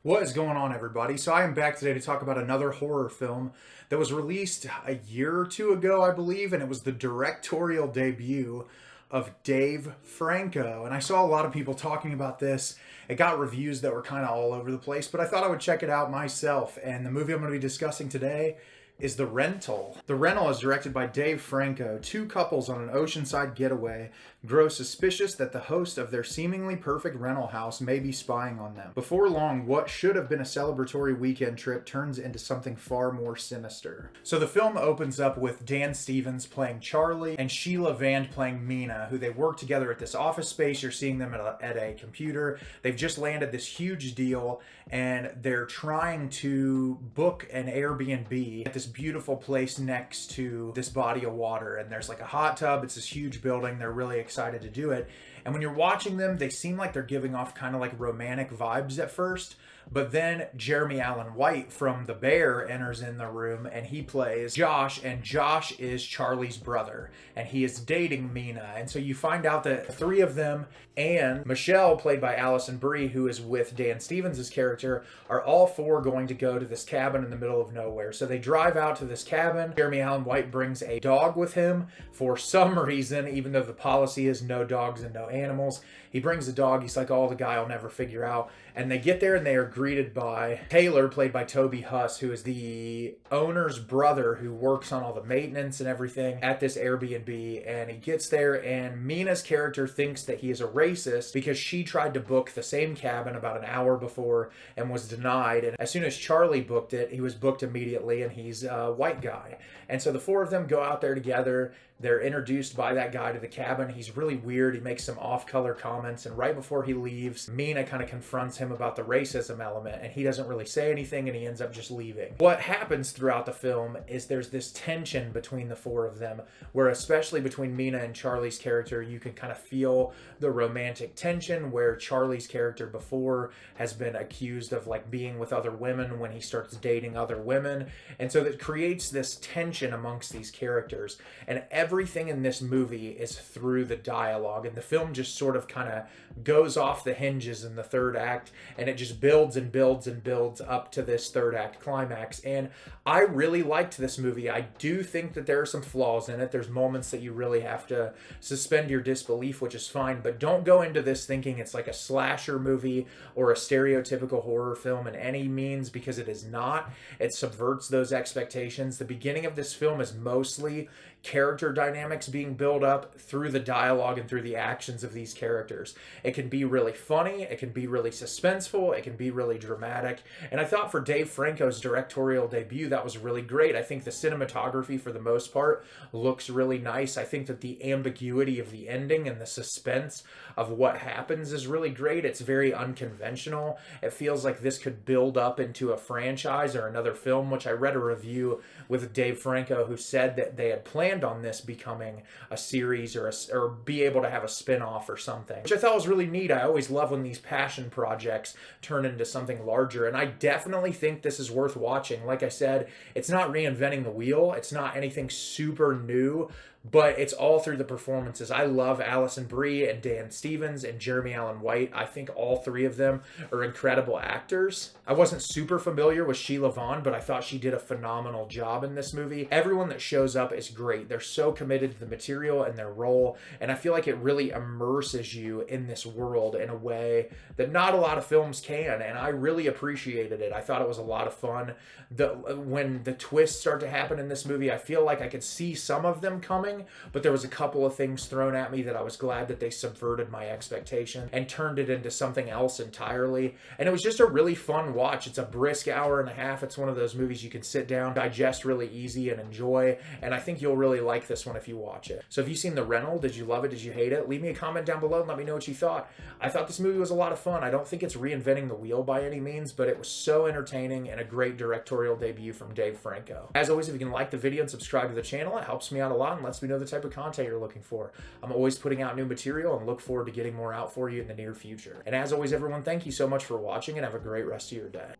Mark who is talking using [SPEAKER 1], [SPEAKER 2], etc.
[SPEAKER 1] What is going on, everybody? So I am back today to talk about another horror film that was released a year or two ago, I believe, and it was the directorial debut of Dave Franco. And I saw a lot of people talking about this. It got reviews that were kind of all over the place, but I thought I would check it out myself. And the movie I'm going to be discussing today is The Rental. The Rental is directed by Dave Franco. Two couples on an oceanside getaway grow suspicious that the host of their seemingly perfect rental house may be spying on them. Before long, what should have been a celebratory weekend trip turns into something far more sinister. So the film opens up with Dan Stevens playing Charlie and Sheila Vand playing Mina, who they work together at this office space. You're seeing them at a computer. They've just landed this huge deal and they're trying to book an Airbnb at this beautiful place next to this body of water. And there's like a hot tub. It's this huge building. They're really excited to do it. And when you're watching them, they seem like they're giving off kind of like romantic vibes at first. But then Jeremy Allen White from The Bear enters in the room and he plays Josh, and Josh is Charlie's brother and he is dating Mina. And so you find out that the three of them and Michelle, played by Alison Brie, who is with Dan Stevens' character, are all four going to go to this cabin in the middle of nowhere. So they drive out to this cabin. Jeremy Allen White brings a dog with him for some reason, even though the policy is no dogs and no animals. He brings a dog. He's like, oh, the guy will never figure out. And they get there and they are greeted by Taylor, played by Toby Huss, who is the owner's brother who works on all the maintenance and everything at this Airbnb. And he gets there and Mina's character thinks that he is a racist because she tried to book the same cabin about an hour before and was denied. And as soon as Charlie booked it, he was booked immediately, and he's a white guy. And so the four of them go out there together. They're introduced by that guy to the cabin. He's really weird. He makes some off-color comments, and right before he leaves, Mina kind of confronts him about the racism element, and he doesn't really say anything, and he ends up just leaving. What happens throughout the film is there's this tension between the four of them, where especially between Mina and Charlie's character, you can kind of feel the romantic tension, where Charlie's character before has been accused of like being with other women when he starts dating other women. And so that creates this tension amongst these characters. And everything in this movie is through the dialogue, and the film just sort of kind of goes off the hinges in the third act, and it just builds and builds and builds up to this third act climax. And I really liked this movie. I do think that there are some flaws in it. There's moments that you really have to suspend your disbelief, which is fine, but don't go into this thinking it's like a slasher movie or a stereotypical horror film in any means, because it is not. It subverts those expectations. The beginning of this film is mostly character dynamics being built up through the dialogue and through the actions of these characters. It can be really funny, it can be really suspenseful, it can be really dramatic. And I thought for Dave Franco's directorial debut, that was really great. I think the cinematography, for the most part, looks really nice. I think that the ambiguity of the ending and the suspense of what happens is really great. It's very unconventional. It feels like this could build up into a franchise or another film, which I read a review with Dave Franco who said that they had planned on this becoming a series or be able to have a spin-off or something, which I thought was really neat. I always love when these passion projects turn into something larger, and I definitely think this is worth watching. Like I said, it's not reinventing the wheel. It's not anything super new, but it's all through the performances. I love Alison Brie and Dan Stevens and Jeremy Allen White. I think all three of them are incredible actors. I wasn't super familiar with Sheila Vand, but I thought she did a phenomenal job in this movie. Everyone that shows up is great. They're so committed to the material and their role, and I feel like it really immerses you in this world in a way that not a lot of films can, and I really appreciated it. I thought it was a lot of fun. When the twists start to happen in this movie, I feel like I could see some of them coming, but there was a couple of things thrown at me that I was glad that they subverted my expectation and turned it into something else entirely. And it was just a really fun watch. It's a brisk hour and a half. It's one of those movies you can sit down, digest really easy, and enjoy. And I think you'll really like this one if you watch it. So have you seen The Rental? Did you love it? Did you hate it? Leave me a comment down below and let me know what you thought. I thought this movie was a lot of fun. I don't think it's reinventing the wheel by any means, but it was so entertaining and a great directorial debut from Dave Franco. As always, if you can like the video and subscribe to the channel, it helps me out a lot and lets me know the type of content you're looking for. I'm always putting out new material and look forward to getting more out for you in the near future. And as always, everyone, thank you so much for watching and have a great rest of your day.